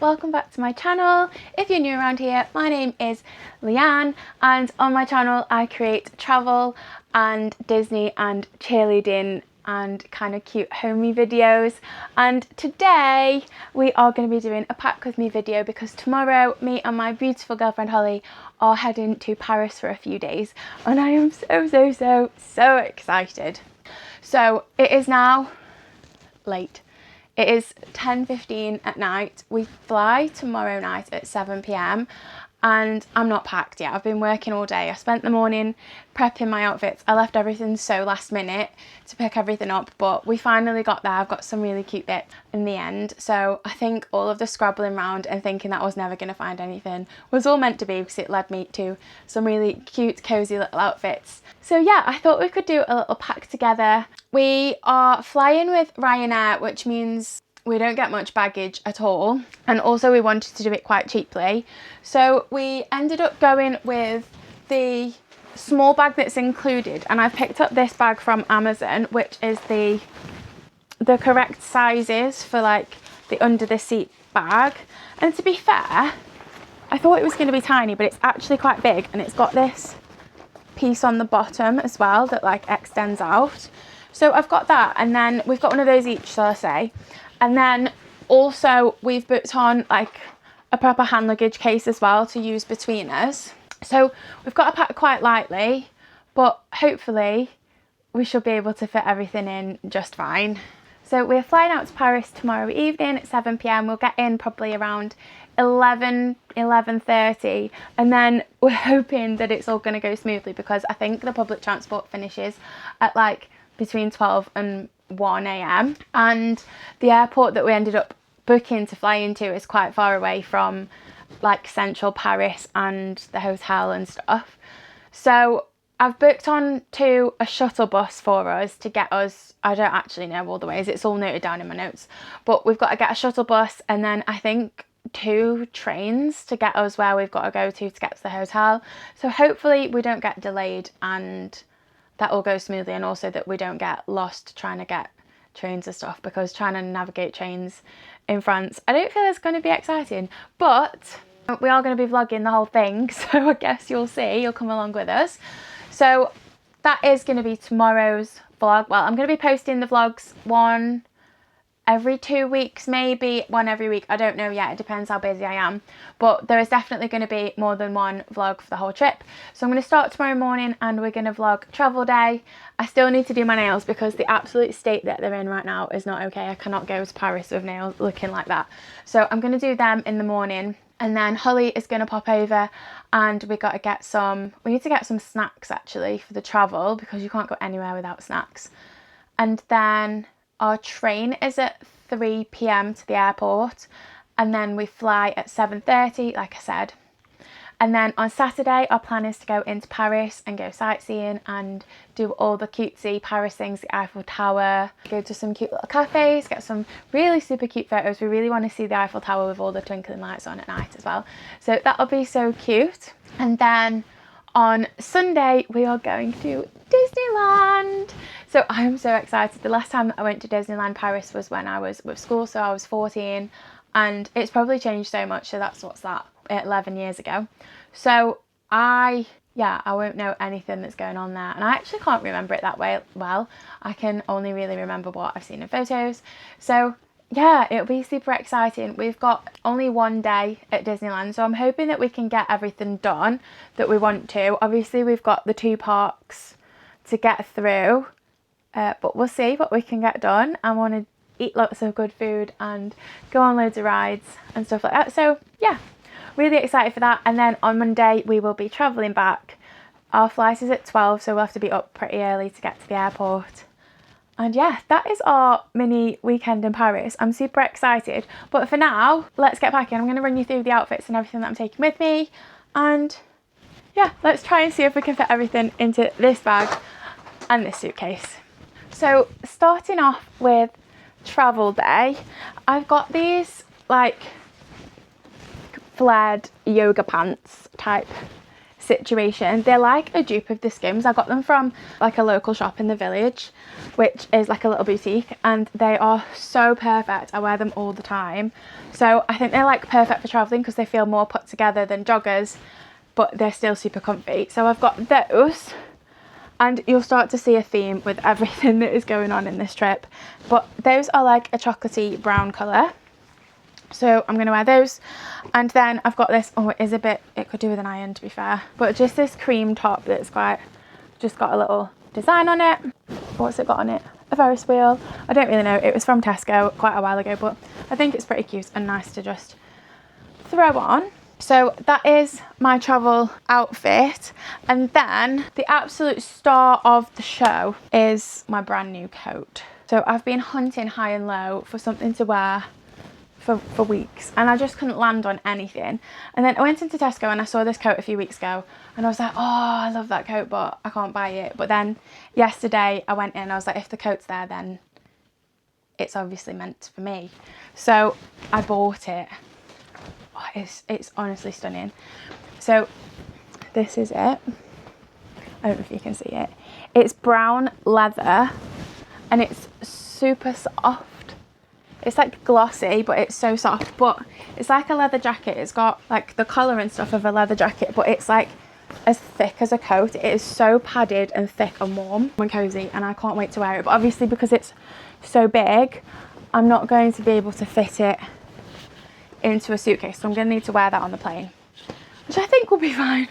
welcome back to my channel. If you're new around here, my name is Leanne, and on my channel I create travel and Disney and cheerleading and kind of cute homey videos. And today we are going to be doing a pack with me video because tomorrow me and my beautiful girlfriend Holly are heading to Paris for a few days, and I am so excited. So it is now late. It is 10:15 at night. We fly tomorrow night at 7 p.m. and I'm not packed yet. I've been working all day. I spent the morning prepping my outfits. I left everything so last minute to pick everything up, but we finally got there. I've got some really cute bits in the end. So I think all of the scrabbling around and thinking that I was never going to find anything was all meant to be, because it led me to some really cute, cozy little outfits. So yeah, I thought we could do a little pack together. We are flying with Ryanair, which means we don't get much baggage at all, and also we wanted to do it quite cheaply, so we ended up going with the small bag that's included, and I picked up this bag from Amazon, which is the correct sizes for like the under the seat bag. And to be fair, I thought it was going to be tiny, but it's actually quite big, and it's got this piece on the bottom as well that like extends out. So I've got that, and then we've got one of those each, shall I say. And then also we've booked on like a proper hand luggage case as well to use between us. So we've got to pack quite lightly, but hopefully we should be able to fit everything in just fine. So we're flying out to Paris tomorrow evening at 7 p.m. We'll get in probably around 11:30, and then we're hoping that it's all going to go smoothly, because I think the public transport finishes at like between 12 and 1 a.m. and the airport that we ended up booking to fly into is quite far away from like central Paris and the hotel and stuff. So I've booked on to a shuttle bus for us to get us, I don't actually know all the ways, it's all noted down in my notes, but we've got to get a shuttle bus and then I think 2 trains to get us where we've got to go to get to the hotel. So hopefully we don't get delayed and that all goes smoothly, and also that we don't get lost trying to get trains and stuff, because trying to navigate trains in France, I don't feel it's going to be exciting, but we are going to be vlogging the whole thing, so I guess you'll come along with us. So that is going to be tomorrow's vlog. Well, I'm going to be posting the vlogs one every 2 weeks, maybe one every week, I don't know yet, it depends how busy I am, but there is definitely going to be more than one vlog for the whole trip. So I'm going to start tomorrow morning and we're going to vlog travel day. I still need to do my nails because the absolute state that they're in right now is not okay. I cannot go to Paris with nails looking like that, so I'm going to do them in the morning, and then Holly is going to pop over and we need to get some snacks actually for the travel, because you can't go anywhere without snacks. And then our train is at 3 p.m. to the airport, and then we fly at 7:30, like I said. And then on Saturday, our plan is to go into Paris and go sightseeing and do all the cutesy Paris things, the Eiffel Tower, go to some cute little cafes, get some really super cute photos. We really want to see the Eiffel Tower with all the twinkling lights on at night as well. So that'll be so cute. And then on Sunday, we are going to Disneyland. So I am so excited. The last time that I went to Disneyland Paris was when I was with school, so I was 14, and it's probably changed so much. So what's that, 11 years ago. So I won't know anything that's going on there, and I actually can't remember it that well. I can only really remember what I've seen in photos. So yeah, it'll be super exciting. We've got only one day at Disneyland, so I'm hoping that we can get everything done that we want to. Obviously we've got the 2 parks to get through, but we'll see what we can get done. I want to eat lots of good food and go on loads of rides and stuff like that. So yeah, really excited for that. And then on Monday we will be travelling back. Our flight is at 12, so we'll have to be up pretty early to get to the airport. And yeah, that is our mini weekend in Paris. I'm super excited, but for now let's get packing. I'm going to run you through the outfits and everything that I'm taking with me, and yeah, let's try and see if we can fit everything into this bag and this suitcase. So starting off with travel day, I've got these like flared yoga pants type situation. They're like a dupe of the Skims. I got them from like a local shop in the village, which is like a little boutique, and they are so perfect. I wear them all the time. So I think they're like perfect for traveling because they feel more put together than joggers, but they're still super comfy. So I've got those, and you'll start to see a theme with everything that is going on in this trip. But those are like a chocolatey brown colour. So I'm going to wear those. And then I've got this, oh, it is a bit, it could do with an iron to be fair, but just this cream top that's quite, just got a little design on it. What's it got on it? A Ferris wheel. I don't really know. It was from Tesco quite a while ago, but I think it's pretty cute and nice to just throw on. So that is my travel outfit. And then the absolute star of the show is my brand new coat. So I've been hunting high and low for something to wear for weeks, and I just couldn't land on anything. And then I went into Tesco and I saw this coat a few weeks ago, and I was like, oh, I love that coat, but I can't buy it. But then yesterday I went in, I was like, if the coat's there, then it's obviously meant for me. So I bought it. Oh, it's honestly stunning. So this is it. I don't know if you can see it. It's brown leather and it's super soft. It's like glossy, but it's so soft. But it's like a leather jacket. It's got like the collar and stuff of a leather jacket, but it's like as thick as a coat. It is so padded and thick and warm and cozy, and I can't wait to wear it. But obviously because it's so big, I'm not going to be able to fit it into a suitcase, so I'm going to need to wear that on the plane, which I think will be fine.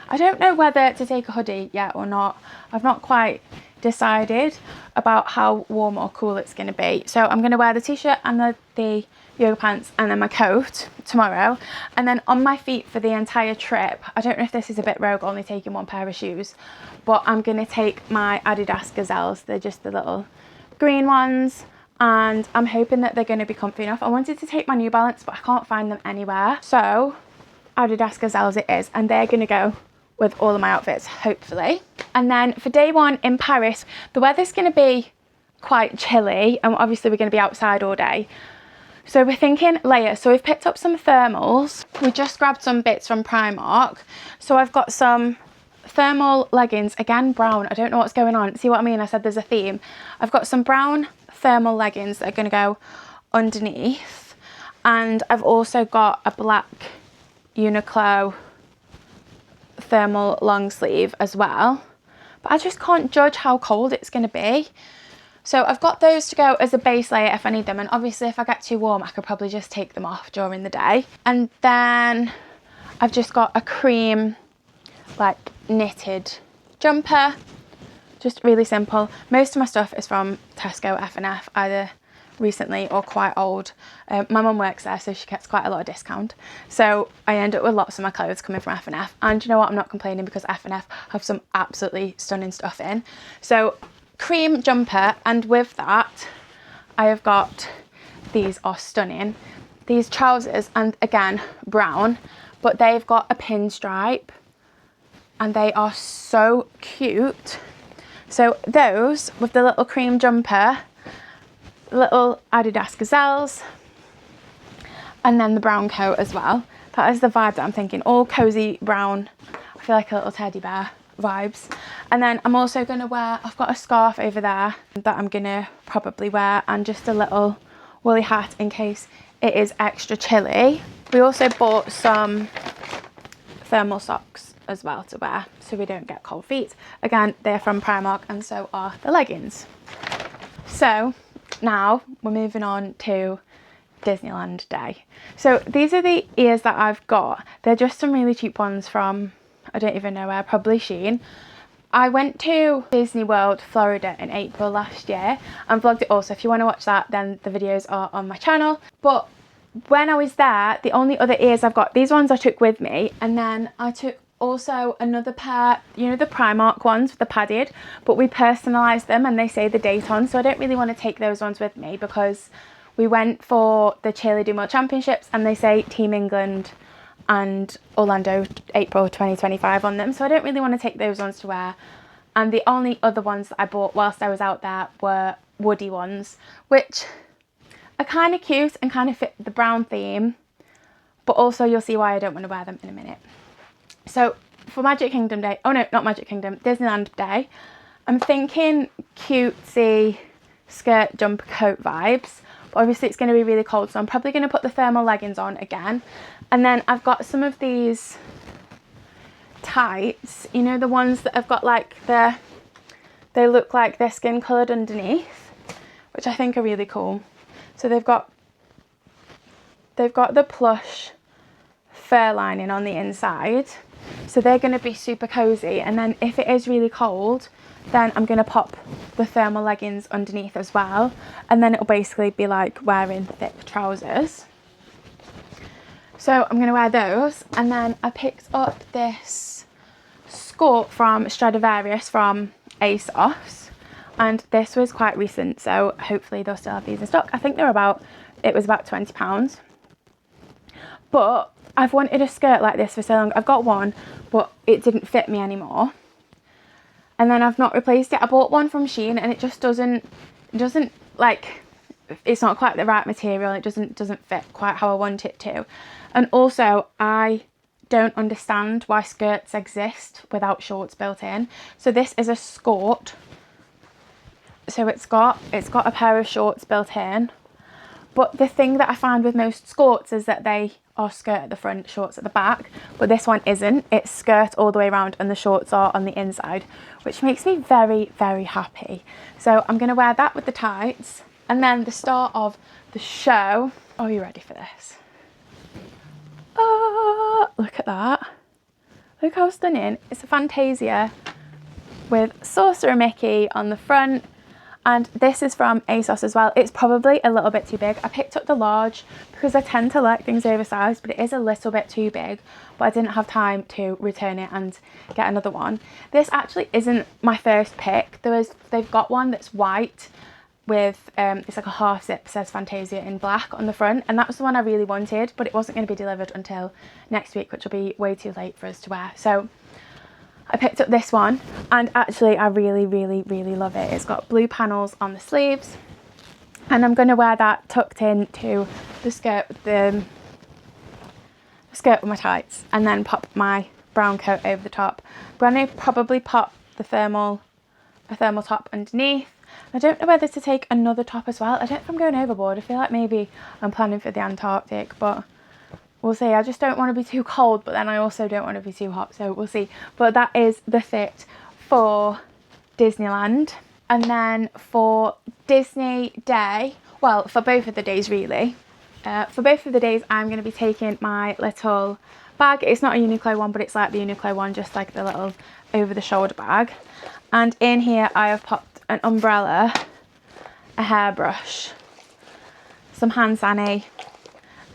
I don't know whether to take a hoodie yet or not. I've not quite decided about how warm or cool it's going to be. So I'm going to wear the t-shirt and the yoga pants and then my coat tomorrow. And then on my feet for the entire trip, I don't know if this is a bit rogue, only taking one pair of shoes, but I'm going to take my Adidas Gazelles. They're just the little green ones, and I'm hoping that they're going to be comfy enough. I wanted to take my New Balance, but I can't find them anywhere. So Adidas Gazelles it is, and they're going to go with all of my outfits, hopefully. And then for day one in Paris, the weather's going to be quite chilly, and obviously we're going to be outside all day. So we're thinking layers. So we've picked up some thermals. We just grabbed some bits from Primark. So I've got some thermal leggings, again brown. I don't know what's going on. See what I mean? I said there's a theme. I've got some brown thermal leggings that are going to go underneath, and I've also got a black Uniqlo thermal long sleeve as well, but I just can't judge how cold it's going to be. So I've got those to go as a base layer if I need them, and obviously if I get too warm I could probably just take them off during the day. And then I've just got a cream like knitted jumper, just really simple. Most of my stuff is from Tesco F&F, either recently or quite old. My mum works there, so she gets quite a lot of discount, so I end up with lots of my clothes coming from F&F. And you know what, I'm not complaining because F&F have some absolutely stunning stuff in. So cream jumper, and with that I have got, these are stunning, these trousers, and again brown, but they've got a pinstripe and they are so cute. So those with the little cream jumper, little Adidas Gazelles, and then the brown coat as well. That is the vibe that I'm thinking, all cozy brown. I feel like a little teddy bear vibes. And then I'm also going to wear, I've got a scarf over there that I'm going to probably wear, and just a little woolly hat in case it is extra chilly. We also bought some thermal socks as well to wear so we don't get cold feet. Again, they're from Primark, and so are the leggings. So now we're moving on to Disneyland Day. So these are the ears that I've got. They're just some really cheap ones from, I don't even know where, probably Shein. I went to Disney World Florida in April last year and vlogged it all, so if you want to watch that then the videos are on my channel. But when I was there, the only other ears I've got, these ones I took with me, and then I took also another pair, you know, the Primark ones with the padded, but we personalised them and they say the date on, so I don't really want to take those ones with me because we went for the Cheerleading World Championships and they say Team England and Orlando April 2025 on them, so I don't really want to take those ones to wear. And the only other ones that I bought whilst I was out there were Woody ones, which are kind of cute and kind of fit the brown theme, but also you'll see why I don't want to wear them in a minute. So for Magic Kingdom Day, oh no, not Magic Kingdom, Disneyland Day, I'm thinking cutesy skirt jumper coat vibes. But obviously it's going to be really cold, so I'm probably going to put the thermal leggings on again. And then I've got some of these tights, you know, the ones that have got like they look like they're skin coloured underneath, which I think are really cool. So they've got the plush fur lining on the inside, so they're going to be super cozy. And then if it is really cold, then I'm going to pop the thermal leggings underneath as well, and then it'll basically be like wearing thick trousers. So I'm going to wear those. And then I picked up this skirt from Stradivarius from ASOS, and this was quite recent, so hopefully they'll still have these in stock. I think it was about £20. But I've wanted a skirt like this for so long. I've got one, but it didn't fit me anymore, and then I've not replaced it. I bought one from Shein and it just doesn't like, it's not quite the right material. It doesn't fit quite how I want it to. And also I don't understand why skirts exist without shorts built in. So this is a skirt, so it's got a pair of shorts built in. But the thing that I find with most skirts is that they are skirt at the front, shorts at the back, but this one isn't. It's skirt all the way around and the shorts are on the inside, which makes me very, very happy. So I'm going to wear that with the tights. And then the start of the show, are you ready for this? Oh, look at that. Look how stunning. It's a Fantasia with Sorcerer Mickey on the front. And this is from ASOS as well. It's probably a little bit too big. I picked up the large because I tend to like things oversized, but it is a little bit too big. But I didn't have time to return it and get another one. This actually isn't my first pick. They've got one that's white with, it's like a half zip, says Fantasia in black on the front. And that was the one I really wanted, but it wasn't going to be delivered until next week, which will be way too late for us to wear. So I picked up this one, and actually I really, really, really love it. It's got blue panels on the sleeves, and I'm going to wear that tucked into the skirt with my tights, and then pop my brown coat over the top. I'm going to probably pop a thermal top underneath. I don't know whether to take another top as well. I don't know if I'm going overboard. I feel like maybe I'm planning for the Antarctic, but we'll see. I just don't want to be too cold, but then I also don't want to be too hot, so we'll see. But that is the fit for Disneyland. And then for Disney Day, well, for both of the days really, for both of the days I'm going to be taking my little bag. It's not a Uniqlo one, but it's like the Uniqlo one, just like the little over the shoulder bag. And in here I have popped an umbrella, a hairbrush, some hand sani,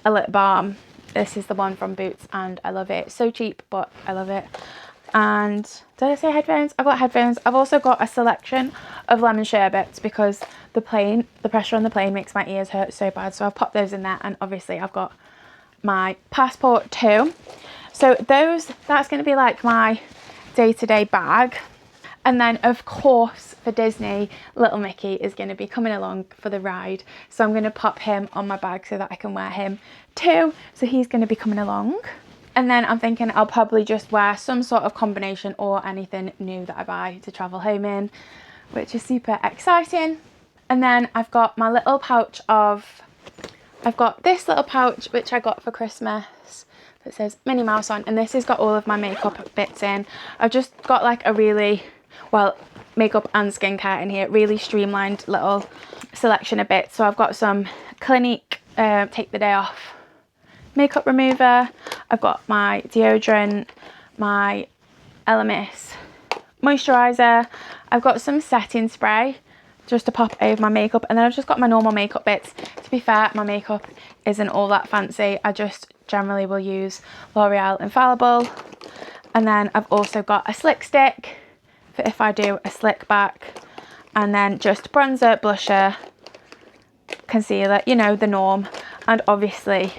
a lip balm. This is the one from Boots and I love it. So cheap, but I love it. And did I say headphones? I've got headphones. I've also got a selection of lemon sherbets because the pressure on the plane makes my ears hurt so bad. So I've popped those in there, and obviously I've got my passport too. So that's going to be like my day-to-day bag. And then of course for Disney, little Mickey is going to be coming along for the ride. So I'm going to pop him on my bag so that I can wear him too. So he's going to be coming along. And then I'm thinking I'll probably just wear some sort of combination or anything new that I buy to travel home in, which is super exciting. And then I've got my little pouch I've got this little pouch which I got for Christmas that says Minnie Mouse on, and this has got all of my makeup bits in. I've just got like a really, well, makeup and skincare in here, really streamlined little selection of bits. So I've got some Clinique Take the Day Off makeup remover. I've got my deodorant, my Elemis moisturizer. I've got some setting spray just to pop over my makeup, and then I've just got my normal makeup bits. To be fair, my makeup isn't all that fancy. I just generally will use L'Oreal Infallible. And then I've also got a slick stick for if I do a slick back, and then just bronzer, blusher, concealer, you know, the norm. And obviously,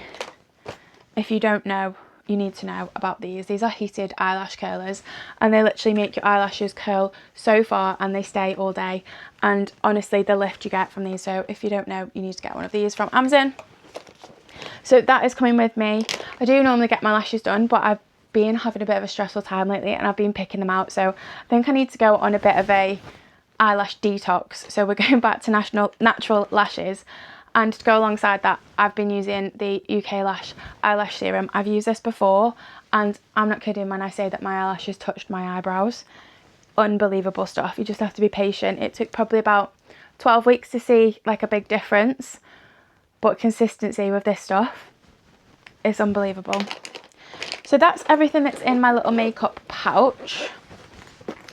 if you don't know, you need to know about these. These are heated eyelash curlers, and they literally make your eyelashes curl so far and they stay all day. And honestly, the lift you get from these, so if you don't know, you need to get one of these from Amazon. So that is coming with me. I do normally get my lashes done, but I've been having a bit of a stressful time lately and I've been picking them out, so I think I need to go on a bit of a eyelash detox. So we're going back to natural lashes, and to go alongside that I've been using the UK Lash eyelash serum. I've used this before and I'm not kidding when I say that my eyelashes touched my eyebrows. Unbelievable stuff. You just have to be patient. It took probably about 12 weeks to see like a big difference, but consistency with this stuff is unbelievable. So that's everything that's in my little makeup pouch,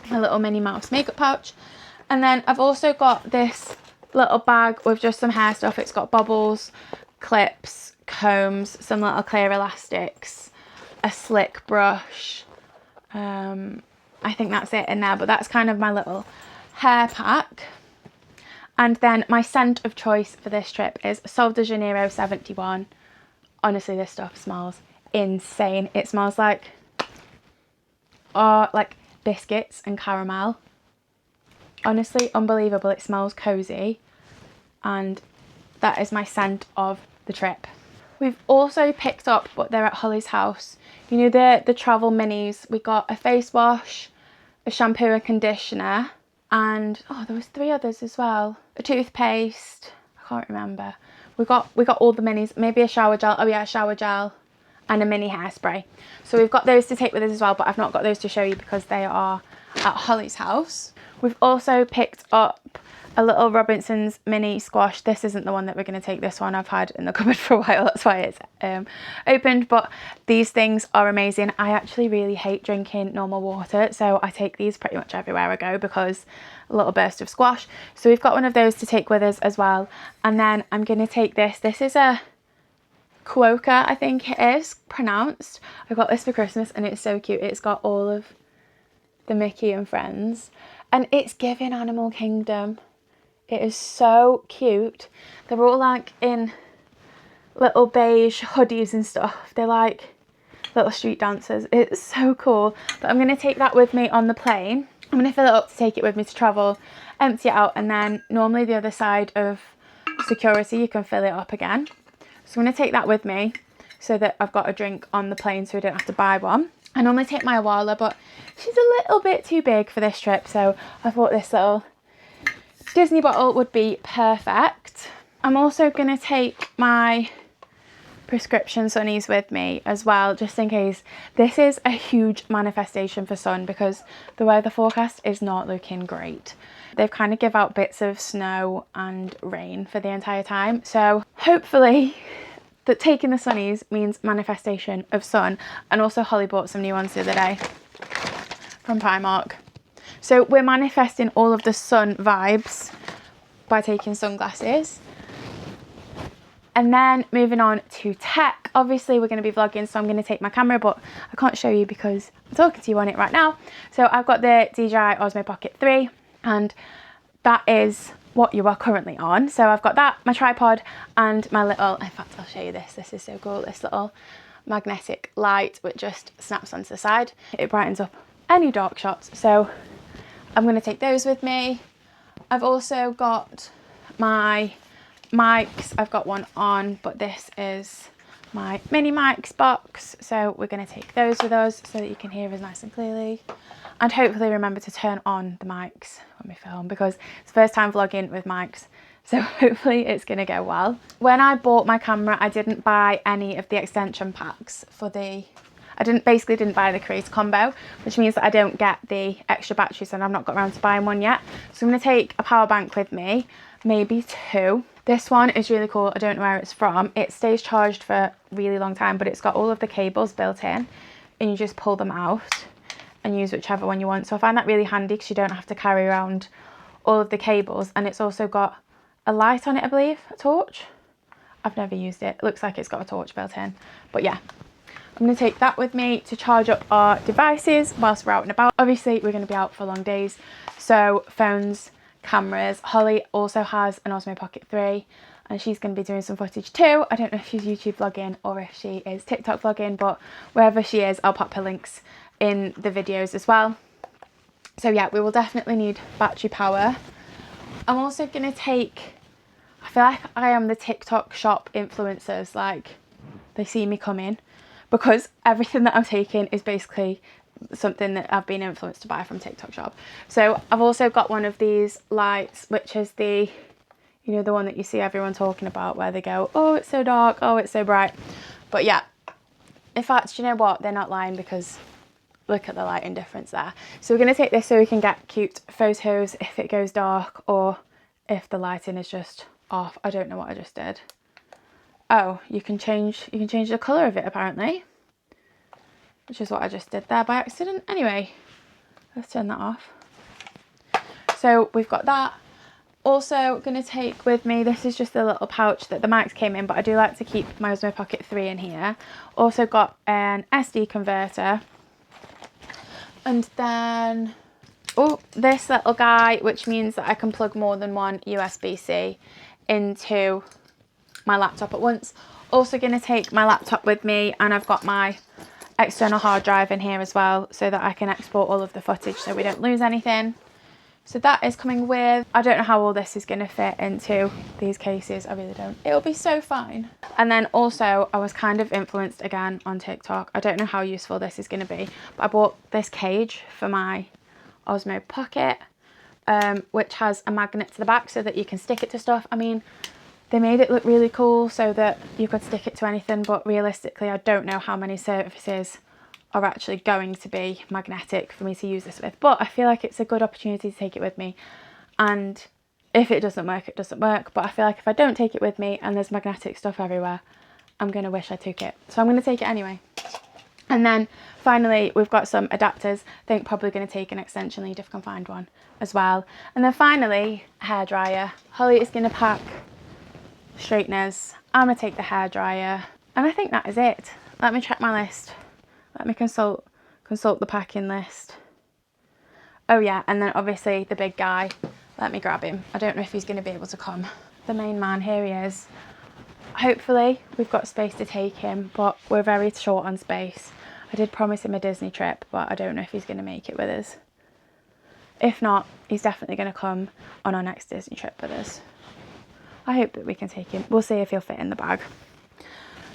my little Minnie Mouse makeup pouch. And then I've also got this little bag with just some hair stuff. It's got bobbles, clips, combs, some little clear elastics, a slick brush. I think that's it in there, but that's kind of my little hair pack. And then my scent of choice for this trip is Sol de Janeiro 71. Honestly, this stuff smells insane. It smells like biscuits and caramel. Honestly, unbelievable. It smells cozy, and that is my scent of the trip. We've also picked up, but they're at Holly's house, you know, the travel minis. We got a face wash, a shampoo and conditioner, and oh, there was 3 others as well. A toothpaste, I can't remember. We got all the minis, maybe a shower gel. Oh yeah, a shower gel and a mini hairspray. So we've got those to take with us as well, but I've not got those to show you because they are at Holly's house. We've also picked up a little Robinson's mini squash. This isn't the one that we're going to take. This one I've had in the cupboard for a while, that's why it's opened, but these things are amazing. I actually really hate drinking normal water, so I take these pretty much everywhere I go because a little burst of squash. So we've got one of those to take with us as well. And then I'm going to take this. This is a Quokka, I think it is pronounced. I got this for Christmas and it's so cute. It's got all of the Mickey and Friends, and it's giving Animal Kingdom. It is so cute. They're all like in little beige hoodies and stuff. They're like little street dancers. It's so cool. But I'm going to take that with me on the plane. I'm going to fill it up to take it with me to travel, empty it out, and then normally the other side of security you can fill it up again. So I'm going to take that with me so that I've got a drink on the plane so I don't have to buy one. I normally take my YAYY, but she's a little bit too big for this trip, so I thought this little Disney bottle would be perfect. I'm also going to take my prescription sunnies with me as well, just in case. This is a huge manifestation for sun because the weather forecast is not looking great. They've kind of give out bits of snow and rain for the entire time, so hopefully that taking the sunnies means manifestation of sun. And also Holly bought some new ones the other day from Primark. So we're manifesting all of the sun vibes by taking sunglasses. And then moving on to tech. Obviously we're going to be vlogging, so I'm going to take my camera, but I can't show you because I'm talking to you on it right now. So I've got the DJI Osmo Pocket 3, and that is what you are currently on. So I've got that, my tripod, and my little, in fact I'll show you this, this is so cool, this little magnetic light which just snaps onto the side. It brightens up any dark shots, so I'm going to take those with me. I've also got my mics. I've got one on, but this is my mini mics box, so we're going to take those with us so that you can hear us nice and clearly, and hopefully remember to turn on the mics when we film because it's the first time vlogging with mics, so hopefully it's going to go well. When I bought my camera, I didn't buy any of the extension packs for the, I didn't buy the Creator combo, which means that I don't get the extra batteries, and I've not got around to buying one yet. So I'm going to take a power bank with me, maybe 2. This one is really cool. I don't know where it's from. It stays charged for a really long time, but it's got all of the cables built in, and you just pull them out and use whichever one you want. So I find that really handy because you don't have to carry around all of the cables, and it's also got a light on it, I believe, a torch. I've never used it. It looks like it's got a torch built in, but yeah. I'm going to take that with me to charge up our devices whilst we're out and about. Obviously, we're going to be out for long days, so phones, cameras. Holly also has an Osmo Pocket 3, and she's going to be doing some footage too. I don't know if she's YouTube vlogging or if she is TikTok vlogging, but wherever she is, I'll pop her links in the videos as well. So yeah, we will definitely need battery power. I'm also going to take, I feel like I am the TikTok shop influencers, like they see me coming, because everything that I'm taking is basically something that I've been influenced to buy from TikTok shop. So I've also got one of these lights, which is the, you know, the one that you see everyone talking about where they go, oh, it's so dark, oh, it's so bright. But yeah, in fact, you know what, they're not lying, because look at the lighting difference there. So we're going to take this so we can get cute photos if it goes dark, or if the lighting is just off. I don't know what I just did. Oh, you can change the colour of it apparently, which is what I just did there by accident. Anyway, let's turn that off. So we've got that. Also going to take with me, this is just a little pouch that the mics came in, but I do like to keep my Osmo Pocket 3 in here. Also got an SD converter. And then, oh, this little guy, which means that I can plug more than one USB-C into my laptop at once. Also going to take my laptop with me, and I've got my external hard drive in here as well, so that I can export all of the footage so we don't lose anything. So that is coming with. I don't know how all this is going to fit into these cases. I really don't. It'll be so fine. And then also I was kind of influenced again on TikTok. I don't know how useful this is going to be, but I bought this cage for my Osmo Pocket, which has a magnet to the back so that you can stick it to stuff. I mean, they made it look really cool so that you could stick it to anything, but realistically I don't know how many surfaces are actually going to be magnetic for me to use this with, but I feel like it's a good opportunity to take it with me. And if it doesn't work, it doesn't work, but I feel like if I don't take it with me and there's magnetic stuff everywhere, I'm gonna wish I took it, so I'm gonna take it anyway. And then finally we've got some adapters. I think probably going to take an extension lead if I can find one as well. And then finally, hairdryer. Holly is going to pack straighteners, I'm going to take the hairdryer, and I think that is it. Let me check my list. Let me consult the packing list. Oh yeah, and then obviously the big guy. Let me grab him. I don't know if he's going to be able to come. The main man, here he is. Hopefully we've got space to take him, but we're very short on space. I did promise him a Disney trip, but I don't know if he's going to make it with us. If not, he's definitely going to come on our next Disney trip with us. I hope that we can take him. We'll see if he'll fit in the bag.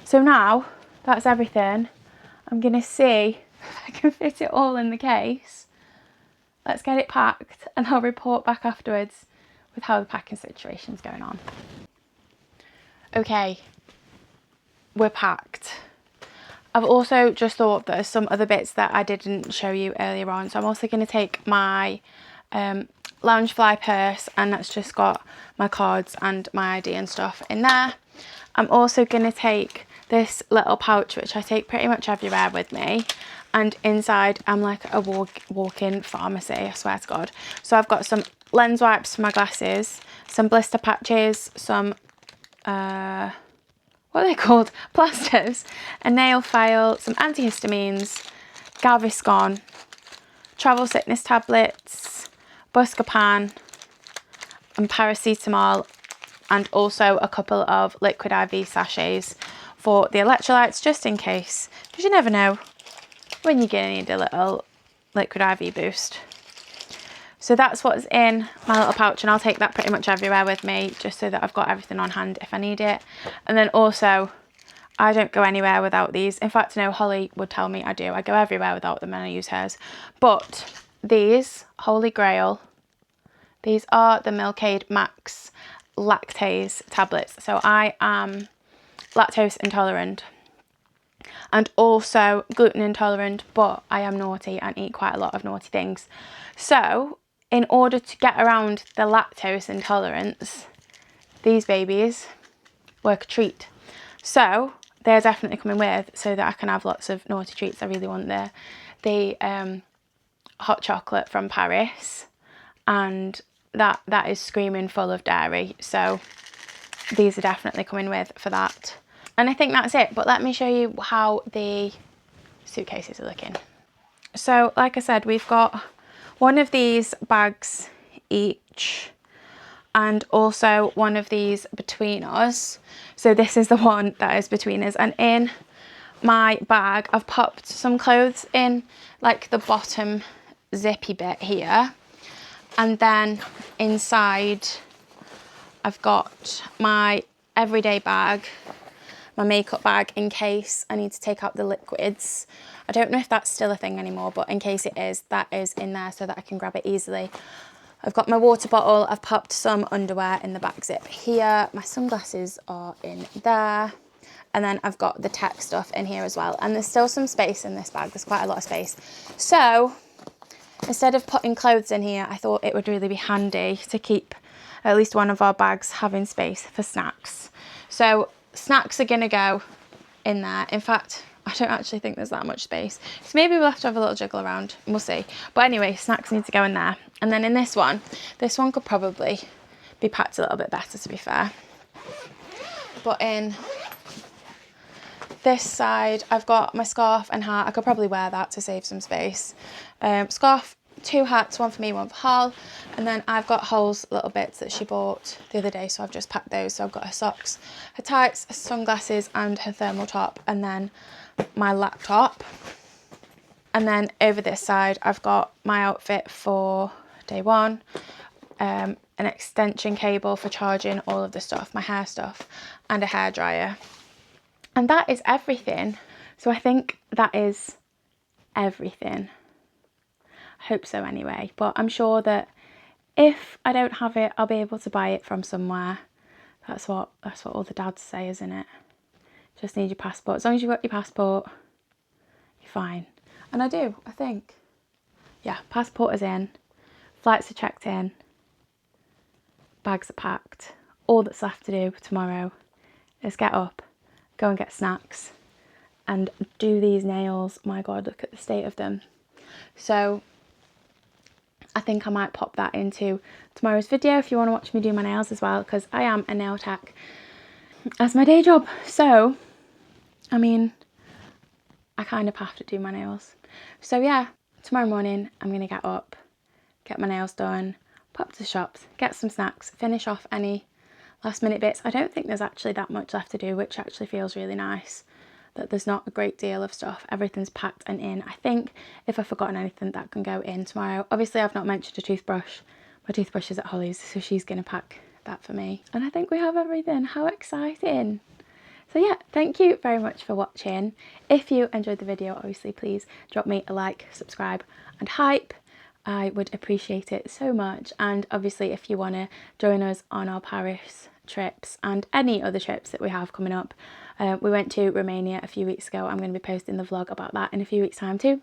So now that's everything. I'm going to see if I can fit it all in the case. Let's get it packed and I'll report back afterwards with how the packing situation's going on. Okay, we're packed. I've also just thought that there's some other bits that I didn't show you earlier on. So I'm also going to take my Loungefly purse, and that's just got my cards and my ID and stuff in there. I'm also going to take this little pouch, which I take pretty much everywhere with me, and inside I'm like a walk-in pharmacy, I swear to God. So I've got some lens wipes for my glasses, some blister patches, some what are they called, plasters, a nail file, some antihistamines, Gaviscon, travel sickness tablets, Buscopan and paracetamol, and also a couple of liquid IV sachets for the electrolytes, just in case, because you never know when you're going to need a little liquid IV boost. So that's what's in my little pouch, and I'll take that pretty much everywhere with me, just so that I've got everything on hand if I need it. And then also, I don't go anywhere without these. In fact, no, Holly would tell me I do. I go everywhere without them and I use hers. But these, Holy Grail, these are the Milkade Max lactase tablets. So I am lactose intolerant and also gluten intolerant, but I am naughty and eat quite a lot of naughty things. So in order to get around the lactose intolerance, these babies work a treat. So they're definitely coming with, so that I can have lots of naughty treats. I really want the hot chocolate from Paris, and that is screaming full of dairy. So these are definitely coming with for that. And I think that's it, but let me show you how the suitcases are looking. So like I said, we've got one of these bags each, and also one of these between us. So this is the one that is between us, and in my bag I've popped some clothes in, like the bottom zippy bit here, and then inside I've got my everyday bag, my makeup bag in case I need to take out the liquids. I don't know if that's still a thing anymore, but in case it is, that is in there so that I can grab it easily. I've got my water bottle. I've popped some underwear in the back zip here. My sunglasses are in there. And then I've got the tech stuff in here as well. And there's still some space in this bag. There's quite a lot of space. So instead of putting clothes in here, I thought it would really be handy to keep at least one of our bags having space for snacks. So snacks are gonna go in there. In fact, I don't actually think there's that much space. So maybe we'll have to have a little jiggle around. We'll see. But anyway, snacks need to go in there. And then in this one could probably be packed a little bit better, to be fair. But in this side, I've got my scarf and hat. I could probably wear that to save some space. Scarf, 2 hats, one for me, one for Hal. And then I've got Hal's little bits that she bought the other day, so I've just packed those. So I've got her socks, her tights, her sunglasses, and her thermal top, and then my laptop. And then over this side, I've got my outfit for day one, an extension cable for charging all of the stuff, my hair stuff, and a hairdryer. And that is everything. So I think that is everything. I hope so anyway. But I'm sure that if I don't have it, I'll be able to buy it from somewhere. That's what all the dads say, isn't it? Just need your passport. As long as you've got your passport, you're fine. And I do, I think. Yeah, passport is in. Flights are checked in. Bags are packed. All that's left to do tomorrow is get up, go and get snacks, and do these nails. My God, look at the state of them. So I think I might pop that into tomorrow's video if you want to watch me do my nails as well, because I am a nail tech as my day job. So, I mean, I kind of have to do my nails. So yeah, tomorrow morning I'm going to get up, get my nails done, pop to the shops, get some snacks, finish off any last minute bits. I don't think there's actually that much left to do, which actually feels really nice, that there's not a great deal of stuff. Everything's packed and in. I think if I've forgotten anything, that can go in tomorrow. Obviously I've not mentioned a toothbrush. My toothbrush is at Holly's, so she's going to pack that for me. And I think we have everything. How exciting. So yeah, thank you very much for watching. If you enjoyed the video, obviously please drop me a like, subscribe and hype. I would appreciate it so much. And obviously if you want to join us on our Paris trips and any other trips that we have coming up. We went to Romania a few weeks ago. I'm going to be posting the vlog about that in a few weeks' time too.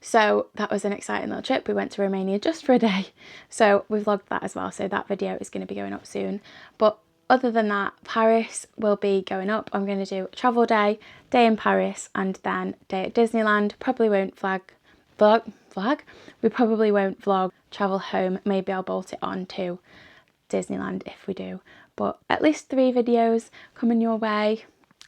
So that was an exciting little trip. We went to Romania just for a day. So we vlogged that as well. So that video is going to be going up soon. But other than that, Paris will be going up. I'm going to do a travel day, day in Paris, and then day at Disneyland. Probably won't vlog. We probably won't vlog travel home. Maybe I'll bolt it on to Disneyland if we do. But at least 3 videos coming your way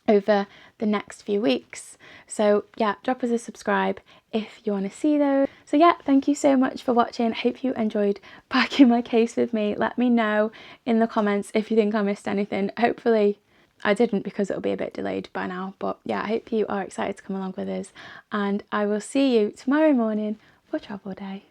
over the next few weeks. So yeah, drop us a subscribe if you want to see those. So yeah, thank you so much for watching. Hope you enjoyed packing my case with me. Let me know in the comments if you think I missed anything. Hopefully I didn't, because it'll be a bit delayed by now. But yeah, I hope you are excited to come along with us, and I will see you tomorrow morning for travel day.